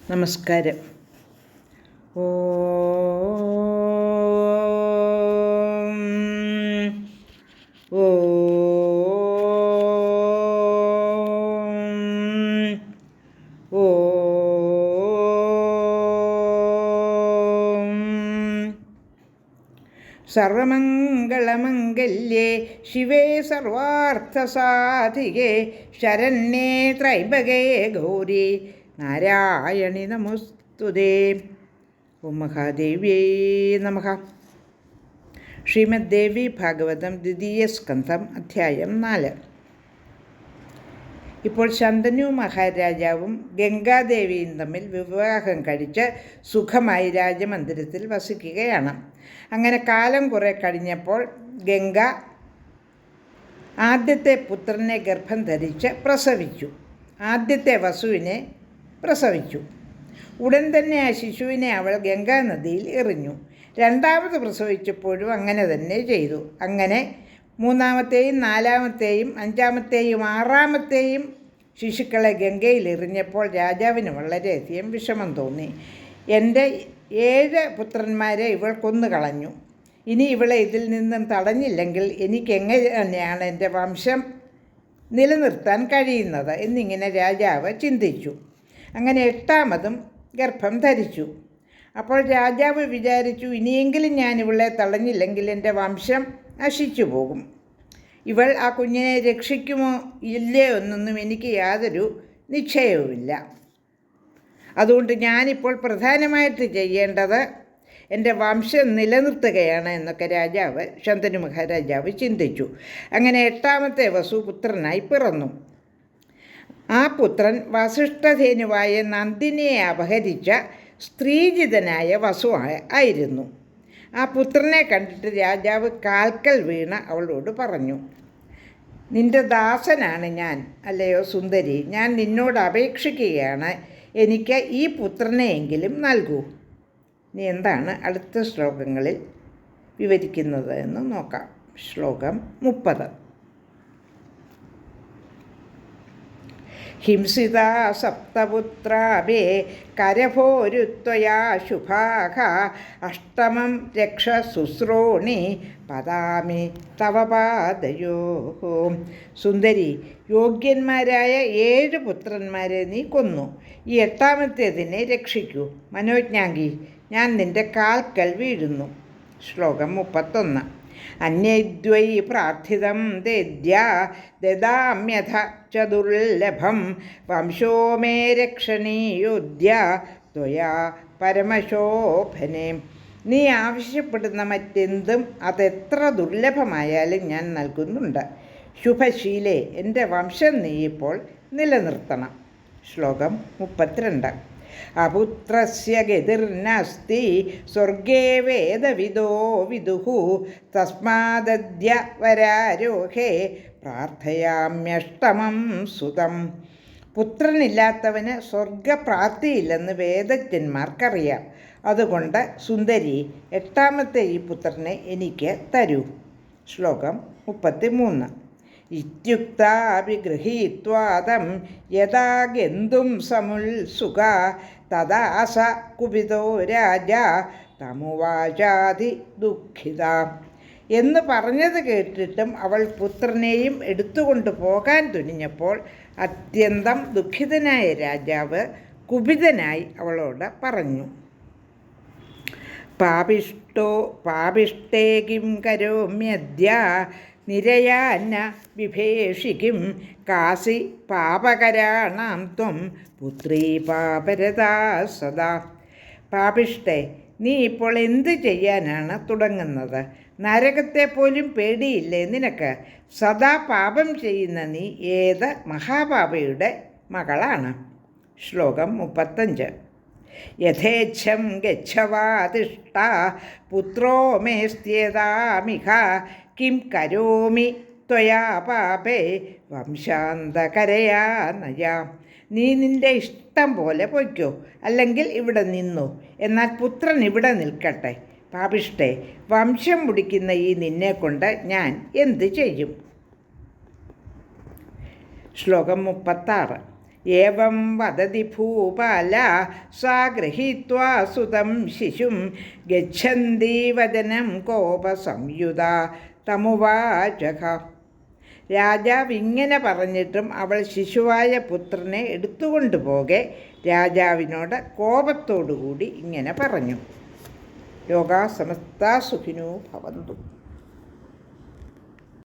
നമസ്കാരം. ഓം ഓം ഓം. സർവമംഗളമംഗല്യേ ശിവേ സർവാർത്ഥസാധികേ ശരണ്യേ ത്രൈംബകേ ഗൗരി നാരായണി നമോസ്തുതേ. ഓം മഹാദേവ്യേ നമഃ. ശ്രീമദ് ദേവി ഭാഗവതം ദ്വിതീയ സ്കന്ധം അധ്യായം 4. ഇപ്പോൾ ശന്തനു മഹാരാജാവും ഗംഗാദേവിയും തമ്മിൽ വിവാഹം കഴിച്ച് സുഖമായി രാജമന്ദിരത്തിൽ വസിക്കുകയാണ്. അങ്ങനെ കാലം കുറെ കഴിഞ്ഞപ്പോൾ ഗംഗ ആദ്യത്തെ പുത്രനെ ഗർഭം ധരിച്ച് പ്രസവിച്ചു. ആദ്യത്തെ വസുവിനെ പ്രസവിച്ചു. ഉടൻ തന്നെ ആ ശിശുവിനെ അവൾ ഗംഗാനദിയിൽ എറിഞ്ഞു. രണ്ടാമത് പ്രസവിച്ചപ്പോഴും അങ്ങനെ തന്നെ ചെയ്തു. അങ്ങനെ മൂന്നാമത്തെയും നാലാമത്തെയും അഞ്ചാമത്തെയും ആറാമത്തെയും ശിശുക്കളെ ഗംഗയിൽ എറിഞ്ഞപ്പോൾ രാജാവിന് വളരെയധികം വിഷമം തോന്നി. എൻ്റെ 7 പുത്രന്മാരെ ഇവൾ കൊന്നുകളഞ്ഞു. ഇനി ഇവളെ ഇതിൽ നിന്നും തടഞ്ഞില്ലെങ്കിൽ എനിക്കെങ്ങനെയാണ് എൻ്റെ വംശം നിലനിർത്താൻ കഴിയുന്നത് എന്നിങ്ങനെ രാജാവ് ചിന്തിച്ചു. അങ്ങനെ 8ാമതും ഗർഭം ധരിച്ചു. അപ്പോൾ രാജാവ് വിചാരിച്ചു, ഇനിയെങ്കിലും ഞാൻ ഇവളെ തടഞ്ഞില്ലെങ്കിൽ എൻ്റെ വംശം നശിച്ചു പോകും. ഇവൾ ആ കുഞ്ഞിനെ രക്ഷിക്കുമോ ഇല്ലയോ എന്നൊന്നും എനിക്ക് യാതൊരു നിശ്ചയവുമില്ല. അതുകൊണ്ട് ഞാനിപ്പോൾ പ്രധാനമായിട്ട് ചെയ്യേണ്ടത് എൻ്റെ വംശം നിലനിർത്തുകയാണ് എന്നൊക്കെ ശന്തനു മഹാരാജാവ് ചിന്തിച്ചു. അങ്ങനെ 8ാമത്തെ വസു പുത്രനായി പിറന്നു. ആ പുത്രൻ വസിഷ്ഠധേനുവായ നന്ദിനിയെ അപഹരിച്ച സ്ത്രീജിതനായ വസു ആയിരുന്നു. ആ പുത്രനെ കണ്ടിട്ട് രാജാവ് കാൽക്കൽ വീണ് അവളോട് പറഞ്ഞു, നിന്റെ ദാസനാണ് ഞാൻ, അല്ലയോ സുന്ദരി. ഞാൻ നിന്നോട് അപേക്ഷിക്കുകയാണ്, എനിക്ക് ഈ പുത്രനെയെങ്കിലും നൽകൂ. നീ എന്താണ് അടുത്ത ശ്ലോകങ്ങളിൽ വിവരിക്കുന്നത് എന്ന് നോക്കാം. ശ്ലോകം 30. ഹിംസിതാ സപ്തപുത്രാഭേ കരഭോരുത്വയാ ശുഭാഃ അഷ്ടമം രക്ഷ ശുശ്രോണി പദാമി തവ പാദയോഃ. സുന്ദരി, യോഗ്യന്മാരായ 7 പുത്രന്മാരെ നീ കൊന്നു. ഈ 8ാമത്തേതിനെ രക്ഷിക്കൂ. മനോജ്ഞാംഗി, ഞാൻ നിൻ്റെ കാൽക്കൽ വീഴുന്നു. ശ്ലോകം 31. അന്യദ്വൈ പ്രാർത്ഥിതം ദേദ്യ ദദാമ്യഥ ച ദുർലഭം വംശോ മേ രക്ഷണീയോദ്യ ത്വയാ പരമശോഭനേ. നീ ആവശ്യപ്പെടുന്ന മറ്റെന്തും അതെത്ര ദുർലഭമായാലും ഞാൻ നൽകുന്നുണ്ട്. ശുഭശീലേ, എൻ്റെ വംശം നീ ഇപ്പോൾ നിലനിർത്തണം. ശ്ലോകം 32. അപുത്രസ്യ ഗതിർനാസ്തി സ്വർഗേ വേദവിദോ വിദുഃ തസ്മാദദ്യ വരാരോഹേ പ്രാർത്ഥയാമ്യഷ്ടമം സുതം. പുത്രനില്ലാത്തവന് സ്വർഗപ്രാപ്തിയില്ലെന്ന് വേദജ്ഞന്മാർക്കറിയാം. അതുകൊണ്ട് സുന്ദരി, 8ാമത്തെ ഈ പുത്രനെ എനിക്ക് തരൂ. ശ്ലോകം 33. ഇത്യുക്താപി ഗൃഹീത്വാദം യഥാ ഗന്ധും സമുത്സുക തഥാ സ കുപിതോ രാജ തമുവാചാതി ദുഃഖിത. എന്ന് പറഞ്ഞത് കേട്ടിട്ടും അവൾ പുത്രനെയും എടുത്തുകൊണ്ട് പോകാൻ തുനിഞ്ഞപ്പോൾ അത്യന്തം ദുഃഖിതനായ രാജാവ് കുപിതനായി അവളോട് പറഞ്ഞു, പാപിഷ്ടേ കിം കരോമ്യദ്യ നിരയാന്ന വിഭേഷിക്കും കാസി പാപകരാണാം ത്വം പുത്രീ പാപരതാ സദാ. പാപിഷ്ടേ, നീ ഇപ്പോൾ എന്ത് ചെയ്യാനാണ് തുടങ്ങുന്നത്? നരകത്തെ പോലും പേടിയില്ലേ നിനക്ക്? സദാ പാപം ചെയ്യുന്ന നീ ഏത് മഹാപാപയുടെ മകളാണ്? ശ്ലോകം 35. യഥേച്ഛം ഗച്ഛവാതിഷ്ഠ പുത്രോ മേസ്ത്യതാമിഹ കിം കരോമി ത്വയാ പാപേ വംശാന്തകരയാ നയാ. നീ നിൻ്റെ ഇഷ്ടം പോലെ പൊയ്ക്കോ, അല്ലെങ്കിൽ ഇവിടെ നിന്നു. എന്നാൽ പുത്രൻ ഇവിടെ നിൽക്കട്ടെ. പാപിഷ്ടേ, വംശം മുടിക്കുന്ന ഈ നിന്നെക്കൊണ്ട് ഞാൻ എന്ത് ചെയ്യും? ശ്ലോകം 36. ഏവം വദതി ഭൂപാല സാ ഗൃഹീത്വാ സുതം ശിശും ഗച്ഛന്തി വചനം കോപസംയുത തമുവാചക. രാജാവ് ഇങ്ങനെ പറഞ്ഞിട്ടും അവൾ ശിശുവായ പുത്രനെ എടുത്തുകൊണ്ടുപോകെ രാജാവിനോട് കോപത്തോടുകൂടി ഇങ്ങനെ പറഞ്ഞു. ലോകാ സമസ്താ സുഖിനോ ഭവന്തു.